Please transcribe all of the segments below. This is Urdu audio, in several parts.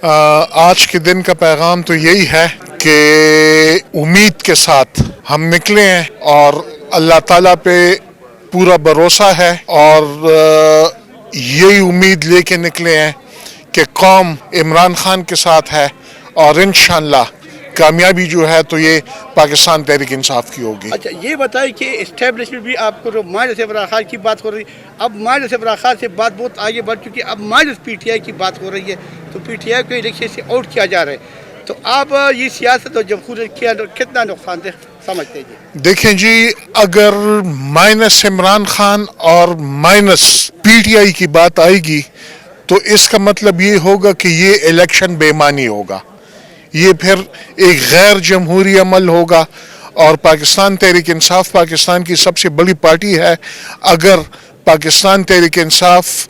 آج کے دن کا پیغام تو یہی ہے کہ امید کے ساتھ ہم نکلے ہیں اور اللہ تعالیٰ پہ پورا بھروسہ ہے اور یہی امید لے کے نکلے ہیں کہ قوم عمران خان کے ساتھ ہے اور انشاءاللہ کامیابی جو ہے تو یہ پاکستان تحریک انصاف کی ہوگی. اچھا یہ بتائیں کہ اسٹیبلشمنٹ بھی آپ کو ماجد عمران خان کی بات ہو رہی اب ماجد عمران خان سے بات بہت آگے بڑھ چکی اب ماجد پی ٹی آئی کی بات ہو رہی ہے تو پی ٹی آئی کو الیکشن سے آؤٹ کیا جا رہا ہے تو آپ یہ سیاست اور جمہوریت کیا کتنا نقصان دہ سمجھتے ہیں؟ دیکھیں جی اگر مائنس عمران خان اور مائنس پی ٹی آئی کی بات آئے گی تو اس کا مطلب یہ ہوگا کہ یہ الیکشن بے معنی ہوگا, یہ پھر ایک غیر جمہوری عمل ہوگا اور پاکستان تحریک انصاف پاکستان کی سب سے بڑی پارٹی ہے. اگر پاکستان تحریک انصاف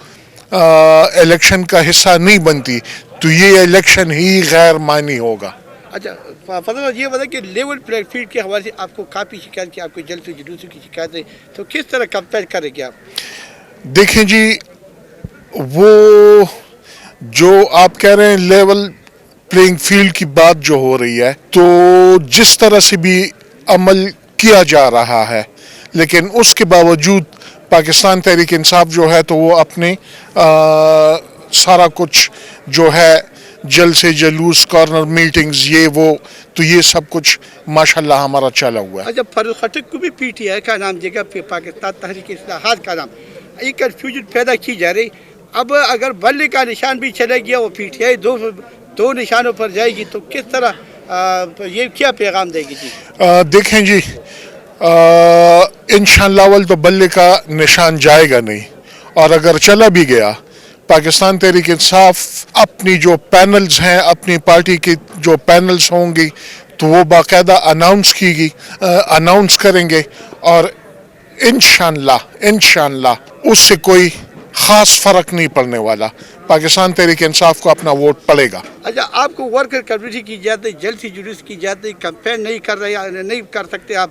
الیکشن کا حصہ نہیں بنتی تو یہ الیکشن ہی غیر معنی ہوگا. اچھا فضل یہ بتا کہ لیول پلیئنگ فیلڈ کے حوالے سے آپ کو کافی شکایت کی آپ کو جلسے جلوسوں کی شکایت ہے تو کس طرح کمپیئر کریں گے آپ؟ دیکھیں جی وہ جو آپ کہہ رہے ہیں لیول پلینگ فیلڈ کی بات جو ہو رہی ہے تو جس طرح سے بھی عمل کیا جا رہا ہے لیکن اس کے باوجود پاکستان تحریک انصاف جو ہے تو وہ اپنے سارا کچھ جو ہے جلسے جلوس کارنر میٹنگز یہ وہ تو یہ سب کچھ ماشاءاللہ ہمارا چلا ہوا ہے. اچھا فاروق خٹک کو بھی پی ٹی آئی کا نام دے گا پاکستان تحریک اصلاحات کا نام ایک کنفیوژن پیدا کی جا رہی اب اگر بلے کا نشان بھی چلے گیا وہ پی ٹی آئی دو نشانوں پر جائے گی تو کس طرح یہ کیا پیغام دے گی جی؟ دیکھیں جی انشاءاللہ اول تو بلے کا نشان جائے گا نہیں اور اگر چلا بھی گیا پاکستان تحریک انصاف اپنی جو پینلز ہیں اپنی پارٹی کی جو پینلز ہوں گی تو وہ باقاعدہ اناؤنس کریں گے اور انشاءاللہ اس سے کوئی خاص فرق نہیں پڑنے والا, پاکستان تحریک انصاف کو اپنا ووٹ پڑے گا. اچھا آپ کو ورکر کمیونٹی کی جاتی جلسی جلوس کی جاتی کمپین نہیں کر سکتے آپ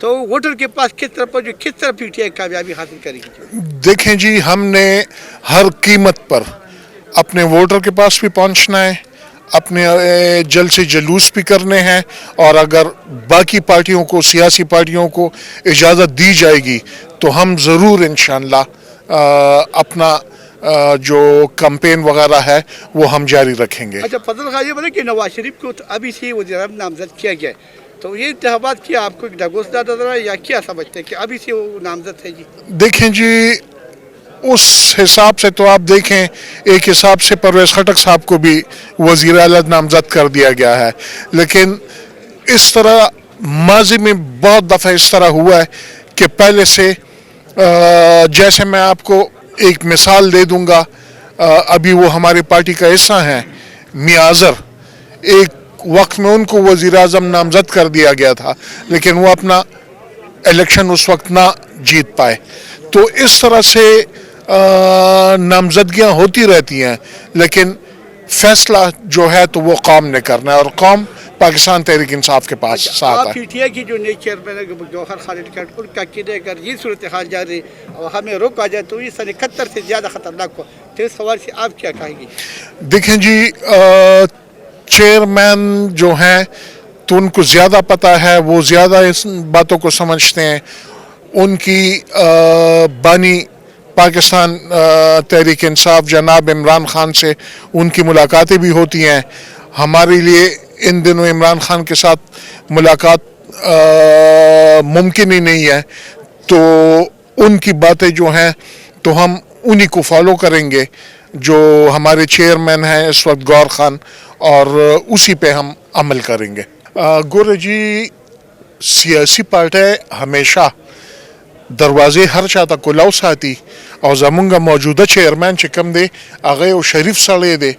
تو ووٹر کے پاس کس طرح پی ٹی آئی کامیابی حاصل کرے گی؟ دیکھیں جی ہم نے ہر قیمت پر اپنے ووٹر کے پاس بھی پہنچنا ہے, اپنے جلسے جلوس بھی کرنے ہیں اور اگر باقی پارٹیوں کو سیاسی پارٹیوں کو اجازت دی جائے گی تو ہم ضرور انشاءاللہ اپنا جو کمپین وغیرہ ہے وہ ہم جاری رکھیں گے. اچھا فضل خان یہ بولے کہ نواز شریف کو ابھی سے وزیر اعظم نامزد کیا گیا ہے تو یہ انتخابات کیا آپ کو ڈگوسدہ نظر ہے یا کیا سمجھتے ہیں کہ ابھی سے وہ نامزد ہے جی؟ دیکھیں جی اس حساب سے تو آپ دیکھیں ایک حساب سے پرویز خٹک صاحب کو بھی وزیر اعلیٰ نامزد کر دیا گیا ہے لیکن اس طرح ماضی میں بہت دفعہ اس طرح ہوا ہے کہ پہلے سے جیسے میں آپ کو ایک مثال دے دوں گا, ابھی وہ ہماری پارٹی کا حصہ ہیں میاں اظہر, ایک وقت میں ان کو وزیر اعظم نامزد کر دیا گیا تھا لیکن وہ اپنا الیکشن اس وقت نہ جیت پائے. تو اس طرح سے نامزدگیاں ہوتی رہتی ہیں لیکن فیصلہ جو ہے تو وہ قوم نے کرنا ہے اور قوم پاکستان تحریک انصاف کے پاس ساتھ ہے. پی ٹی آئی کی جو نئی چیئرمین ہے جوہر خالد خان ان کا کہنا ہے اگر یہ صورتحال جاری اور ہمیں روکا جائے تو یہ 71 سے زیادہ خطرناک ہو تو اس سوال سے آپ کیا کہیں گے؟ دیکھیں جی چیئرمین جو ہیں تو ان کو زیادہ پتہ ہے, وہ زیادہ اس باتوں کو سمجھتے ہیں. ان کی بانی پاکستان تحریک انصاف جناب عمران خان سے ان کی ملاقاتیں بھی ہوتی ہیں. ہمارے لیے ان دنوں عمران خان کے ساتھ ملاقات ممکن ہی نہیں ہے تو ان کی باتیں جو ہیں تو ہم انہی کو فالو کریں گے جو ہمارے چیئرمین ہیں اس وقت گور خان اور اسی پہ ہم عمل کریں گے. گورے جی سیاسی پارٹی ہمیشہ دروازے ہر چاته کلاو ساتي او زمونږ موجوده چیئرمین چې کوم دی هغه یو شریف سړی دی,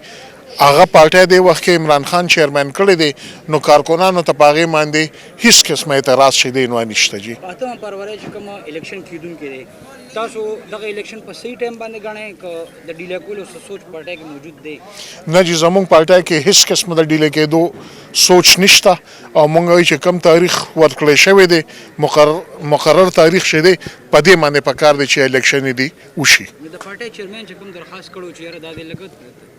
هغه پارټي دی وخت کې عمران خان چیئرمین کړی دی نو کارکنانو ته په هغې باندې هیڅ قسمه اعتراض چې دی نو نشته جی. 8 فروری چې کوم الیکشن کیدونکي دی تاسو دغه الیکشن په صحیح ټایم باندې غواړئ که د ډیله کولو څه سوچ پټه کې موجود دی؟ نه جی زمونږ پارټۍ کې هیڅ قسمه د ډیلې کېدو سوچ نشته او مونږ وایو چې کم تاریخ ورکړی شوی دی مقرر تاریخ چې دی په دې باندې پکار دی چې الیکشن دی وشي. نو د پارټۍ چیرمن چې کوم درخواست کړو چې یاره دا د لګ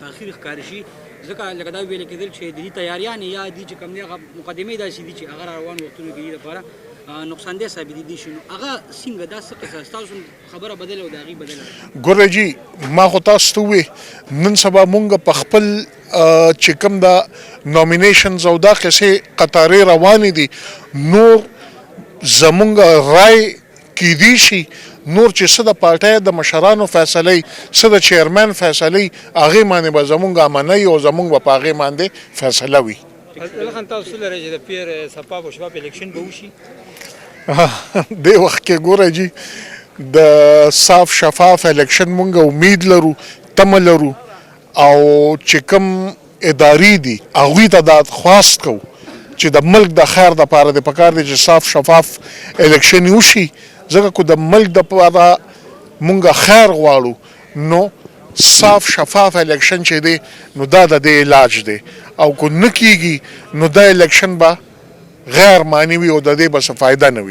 تاخیر ښکاري شي ځکه لکه دا ویل کېدل چې د دې تیاریان یا دي چې کوم دی هغه مقدمې داسې دي چې هغه روان وختونو کې دي لپاره نقصان دہ ثابت دي شي نو هغه څنګه دا څه قصه تاسو خبره بدله او د هغې بدله؟ ګوره جی ما خو تاسو ته ووې نن سبا مونږ په خپل چې کوم دا نومینیشنز او دا قصې قطارې روانې دي نور زمونږ رای کیدی شي نور چې څه د پارټۍ د مشرانو فیصلې څه د چیرمن فیصلې هغې باندې به زمونږ امنۍ او زمونږ به په هغې باندې فیصله وي. لکه تاسو لرئ چې د پیر شفاف او شفاف الیکشن به وشي؟ دې وخت کې ګوره جی د صاف شفاف الیکشن مونږ امید لرو تمه لرو او چې کوم ادارې دي هغوی ته دا خواست کوو چې د ملک د خیر دپاره د پکار دی چې صاف شفاف الیکشن وشي ځکه کو د ملک دپاره مونږ خیر غواړو نو صاف شفاف الیکشن چې دی نو دا د دې علاج دی او کو نه کیږي نو دا الیکشن به غیر معنی وي او د دې به څه فایده نه وي.